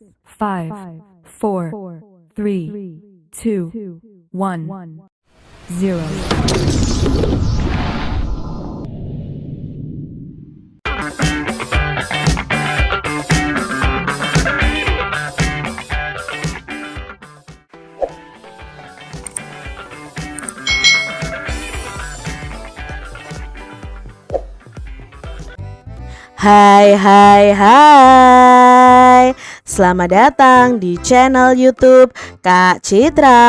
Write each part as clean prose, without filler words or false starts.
5, 4, 3, 2, 1, 0. Hai. Selamat datang di channel YouTube Kak Citra.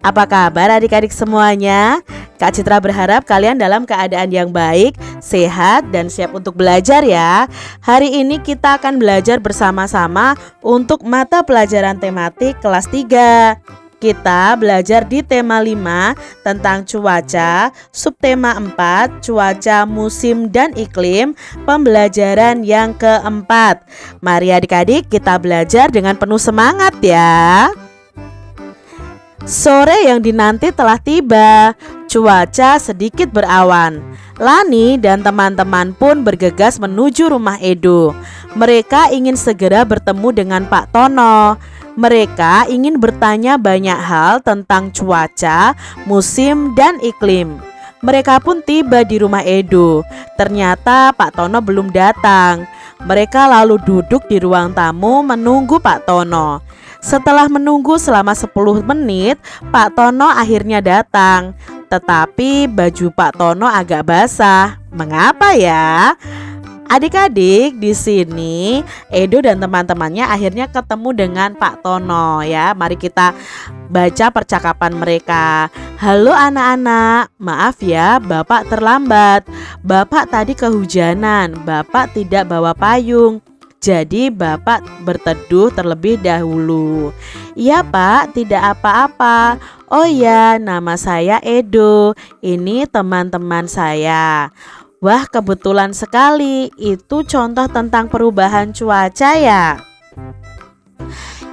Apa kabar adik-adik semuanya? Kak Citra berharap kalian dalam keadaan yang baik, sehat, dan siap untuk belajar ya. Hari ini kita akan belajar bersama-sama untuk mata pelajaran tematik kelas 3. Kita belajar di tema 5 tentang cuaca, subtema 4 cuaca, musim, dan iklim, pembelajaran yang keempat. Mari adik-adik kita belajar dengan penuh semangat ya. Sore yang dinanti telah tiba, cuaca sedikit berawan. Lani dan teman-teman pun bergegas menuju rumah Edo. Mereka ingin segera bertemu dengan Pak Tono. Mereka ingin bertanya banyak hal tentang cuaca, musim, dan iklim. Mereka pun tiba di rumah Edo. Ternyata Pak Tono belum datang. Mereka lalu duduk di ruang tamu menunggu Pak Tono. Setelah menunggu selama 10 menit, Pak Tono akhirnya datang. Tetapi baju Pak Tono agak basah. Mengapa ya? Adik-adik, di sini Edo dan teman-temannya akhirnya ketemu dengan Pak Tono ya. Mari kita baca percakapan mereka. Halo anak-anak, maaf ya Bapak terlambat. Bapak tadi kehujanan, Bapak tidak bawa payung. Jadi Bapak berteduh terlebih dahulu. Iya Pak, tidak apa-apa. Oh ya, nama saya Edo. Ini teman-teman saya. Wah, kebetulan sekali. Itu contoh tentang perubahan cuaca ya?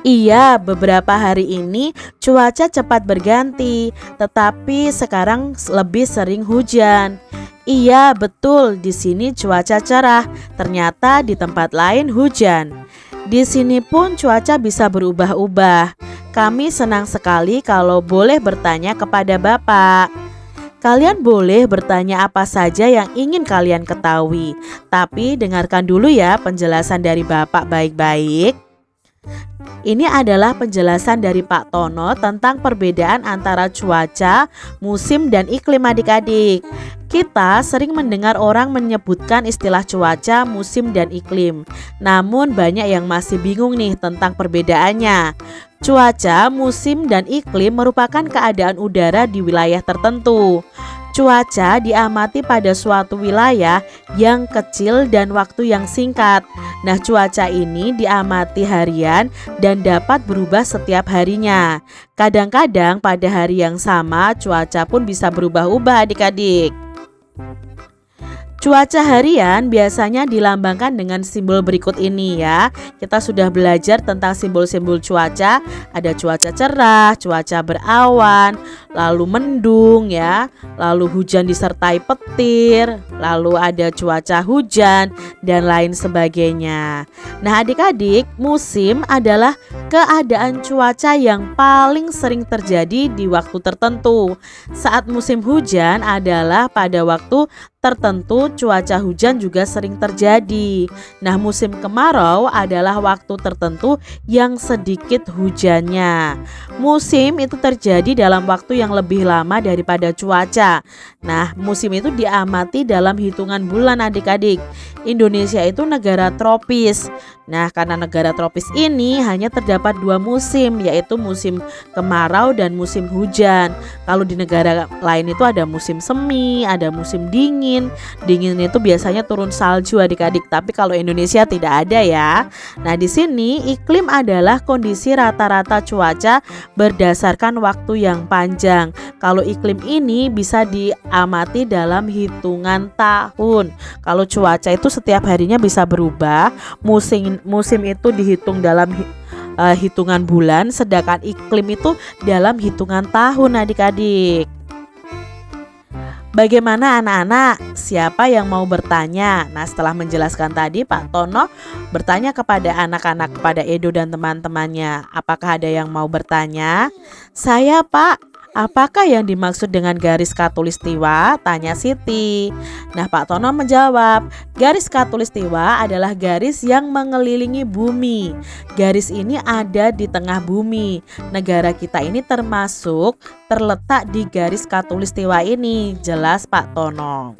Iya, beberapa hari ini cuaca cepat berganti, tetapi sekarang lebih sering hujan. Iya, betul. Di sini cuaca cerah. Ternyata di tempat lain hujan. Di sini pun cuaca bisa berubah-ubah. Kami senang sekali kalau boleh bertanya kepada Bapak. Kalian boleh bertanya apa saja yang ingin kalian ketahui. Tapi dengarkan dulu ya penjelasan dari Bapak baik-baik. Ini adalah penjelasan dari Pak Tono tentang perbedaan antara cuaca, musim, dan iklim adik-adik. Kita sering mendengar orang menyebutkan istilah cuaca, musim, dan iklim. Namun banyak yang masih bingung nih tentang perbedaannya. Cuaca, musim, dan iklim merupakan keadaan udara di wilayah tertentu. Cuaca diamati pada suatu wilayah yang kecil dan waktu yang singkat. Nah, cuaca ini diamati harian dan dapat berubah setiap harinya. Kadang-kadang pada hari yang sama cuaca pun bisa berubah-ubah adik-adik. Cuaca harian biasanya dilambangkan dengan simbol berikut ini ya. Kita sudah belajar tentang simbol-simbol cuaca. Ada cuaca cerah, cuaca berawan, lalu mendung ya, lalu hujan disertai petir, lalu ada cuaca hujan, dan lain sebagainya. Nah adik-adik, musim adalah keadaan cuaca yang paling sering terjadi di waktu tertentu. Saat musim hujan adalah pada waktu tertentu cuaca hujan juga sering terjadi. Nah, musim kemarau adalah waktu tertentu yang sedikit hujannya. Musim itu terjadi dalam waktu yang lebih lama daripada cuaca. Nah, musim itu diamati dalam hitungan bulan adik-adik. Indonesia itu negara tropis. Nah, karena negara tropis ini hanya terdapat 2 musim, yaitu musim kemarau dan musim hujan. Kalau di negara lain itu ada musim semi, ada musim dingin. Dingin itu biasanya turun salju adik-adik, tapi kalau Indonesia tidak ada ya. Nah, di sini iklim adalah kondisi rata-rata cuaca berdasarkan waktu yang panjang. Kalau iklim ini bisa diamati dalam hitungan tahun. Kalau cuaca itu setiap harinya bisa berubah. Musim itu dihitung dalam hitungan bulan, sedangkan iklim itu dalam hitungan tahun adik-adik. Bagaimana anak-anak? Siapa yang mau bertanya? Nah, setelah menjelaskan tadi, Pak Tono bertanya kepada anak-anak, kepada Edo dan teman-temannya. Apakah ada yang mau bertanya? Saya, Pak. Apakah yang dimaksud dengan garis khatulistiwa? Tanya Siti. Nah, Pak Tono menjawab, garis khatulistiwa adalah garis yang mengelilingi bumi. Garis ini ada di tengah bumi. Negara kita ini terletak di garis khatulistiwa ini. Jelas Pak Tono.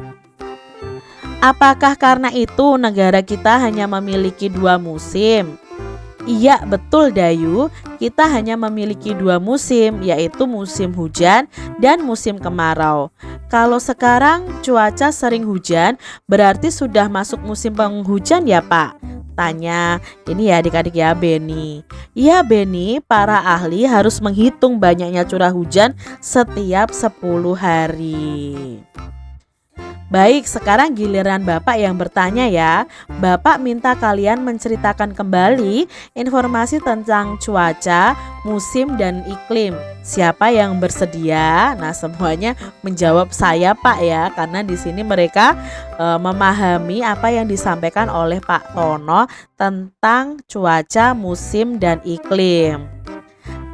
Apakah karena itu negara kita hanya memiliki 2 musim? Iya, betul Dayu. Kita hanya memiliki 2 musim, yaitu musim hujan dan musim kemarau. Kalau sekarang cuaca sering hujan, berarti sudah masuk musim penghujan ya, Pak? Tanya, ini ya adik-adik ya, Beni. Iya Beni, para ahli harus menghitung banyaknya curah hujan setiap 10 hari. Baik, sekarang giliran Bapak yang bertanya ya. Bapak minta kalian menceritakan kembali informasi tentang cuaca, musim, dan iklim. Siapa yang bersedia? Nah, semuanya menjawab saya Pak ya, karena di sini mereka memahami apa yang disampaikan oleh Pak Tono tentang cuaca, musim, dan iklim.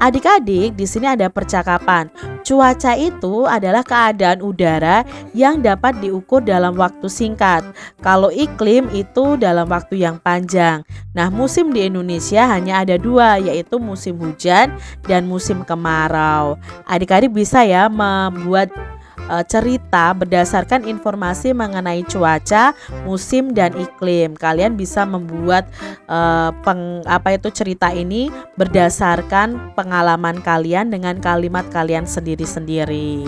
Adik-adik, di sini ada percakapan. Cuaca itu adalah keadaan udara yang dapat diukur dalam waktu singkat. Kalau iklim itu dalam waktu yang panjang. Nah, musim di Indonesia hanya ada 2, yaitu musim hujan dan musim kemarau. Adik-adik bisa ya membuat cerita berdasarkan informasi mengenai cuaca, musim, dan iklim. Kalian bisa membuat cerita ini berdasarkan pengalaman kalian dengan kalimat kalian sendiri-sendiri.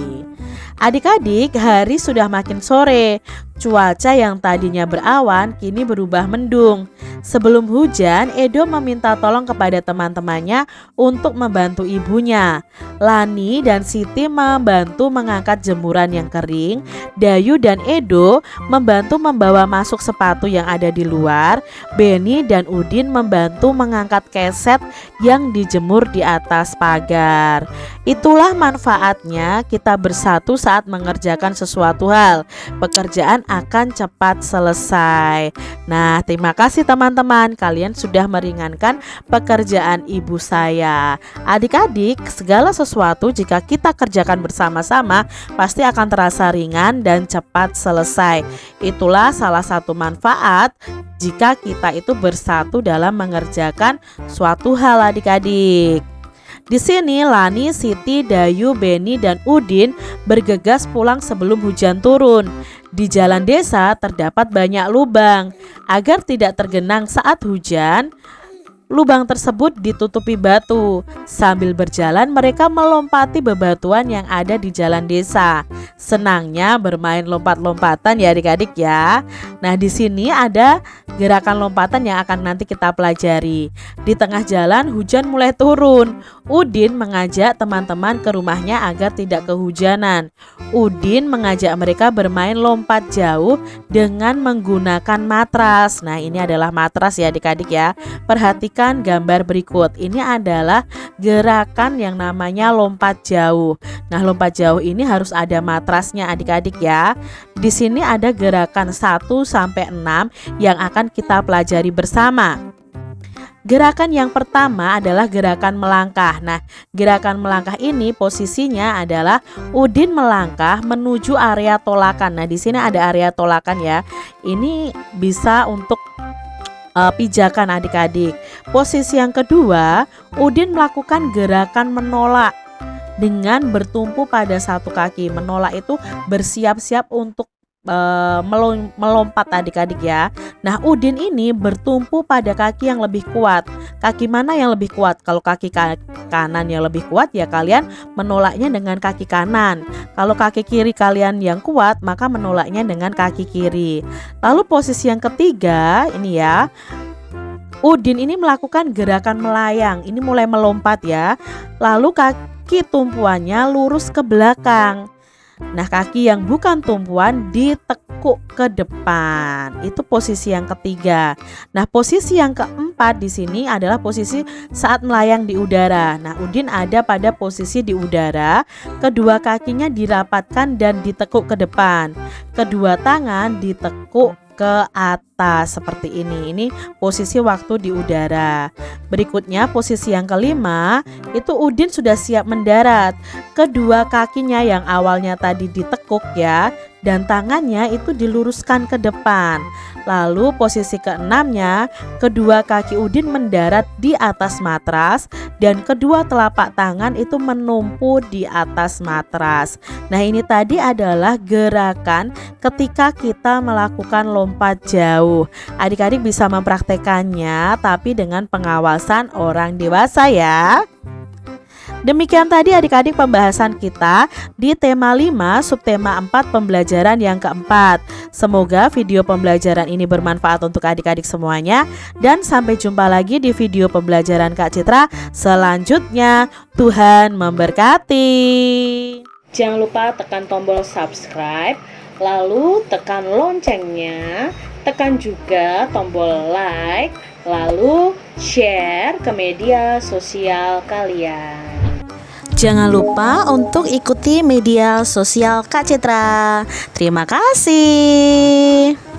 Adik-adik, hari sudah makin sore. Cuaca yang tadinya berawan kini berubah mendung. Sebelum hujan, Edo meminta tolong kepada teman-temannya untuk membantu ibunya. Lani dan Siti membantu mengangkat jemuran yang kering. Dayu dan Edo membantu membawa masuk sepatu yang ada di luar. Beni dan Udin membantu mengangkat keset yang dijemur di atas pagar. Itulah manfaatnya kita bersatu saat mengerjakan sesuatu hal. Pekerjaan akan cepat selesai. Nah, terima kasih teman-teman, kalian sudah meringankan pekerjaan ibu saya. Adik-adik, segala sesuatu jika kita kerjakan bersama-sama pasti akan terasa ringan dan cepat selesai. Itulah salah satu manfaat jika kita itu bersatu dalam mengerjakan suatu hal, adik-adik. Di sini Lani, Siti, Dayu, Beni, dan Udin bergegas pulang sebelum hujan turun. Di jalan desa terdapat banyak lubang. Agar tidak tergenang saat hujan, lubang tersebut ditutupi batu. Sambil berjalan mereka melompati bebatuan yang ada di jalan desa. Senangnya bermain lompat-lompatan ya adik-adik ya. Nah, di sini ada gerakan lompatan yang akan nanti kita pelajari. Di tengah jalan hujan mulai turun. Udin mengajak teman-teman ke rumahnya agar tidak kehujanan. Udin mengajak mereka bermain lompat jauh dengan menggunakan matras. Nah, ini adalah matras ya adik-adik ya. Perhatikan gambar berikut. Ini adalah gerakan yang namanya lompat jauh. Nah, lompat jauh ini harus ada matrasnya adik-adik ya. Di sini ada gerakan 1 sampai 6 yang akan kita pelajari bersama. Gerakan yang pertama adalah gerakan melangkah. Nah, gerakan melangkah ini posisinya adalah Udin melangkah menuju area tolakan. Nah, di sini ada area tolakan ya. Ini bisa untuk pijakan adik-adik. Posisi yang kedua, Udin melakukan gerakan menolak dengan bertumpu pada satu kaki. Menolak itu bersiap-siap untuk melompat adik-adik ya. Nah, Udin ini bertumpu pada kaki yang lebih kuat. Kaki mana yang lebih kuat? Kalau kaki kanan yang lebih kuat ya kalian menolaknya dengan kaki kanan. Kalau kaki kiri kalian yang kuat maka menolaknya dengan kaki kiri. Lalu posisi yang ketiga ini ya, Udin ini melakukan gerakan melayang. Ini mulai melompat ya. Lalu kaki tumpuannya lurus ke belakang. Nah, kaki yang bukan tumpuan ditekuk ke depan. Itu posisi yang ketiga. Nah, posisi yang keempat di sini adalah posisi saat melayang di udara. Nah, Udin ada pada posisi di udara, kedua kakinya dirapatkan dan ditekuk ke depan. Kedua tangan ditekuk ke atas seperti ini. Ini posisi waktu di udara. Berikutnya posisi yang kelima, itu Udin sudah siap mendarat. Kedua kakinya yang awalnya tadi ditekuk ya, dan tangannya itu diluruskan ke depan. Lalu posisi keenamnya, kedua kaki Udin mendarat di atas matras dan kedua telapak tangan itu menumpu di atas matras. Nah, ini tadi adalah gerakan ketika kita melakukan lompat jauh. Adik-adik bisa mempraktekannya tapi dengan pengawasan orang dewasa ya. Demikian tadi adik-adik pembahasan kita di tema 5 subtema 4 pembelajaran yang keempat. Semoga video pembelajaran ini bermanfaat untuk adik-adik semuanya. Dan sampai jumpa lagi di video pembelajaran Kak Citra selanjutnya. Tuhan memberkati. Jangan lupa tekan tombol subscribe, lalu tekan loncengnya, tekan juga tombol like, lalu share ke media sosial kalian. Jangan lupa untuk ikuti media sosial Kak Citra. Terima kasih.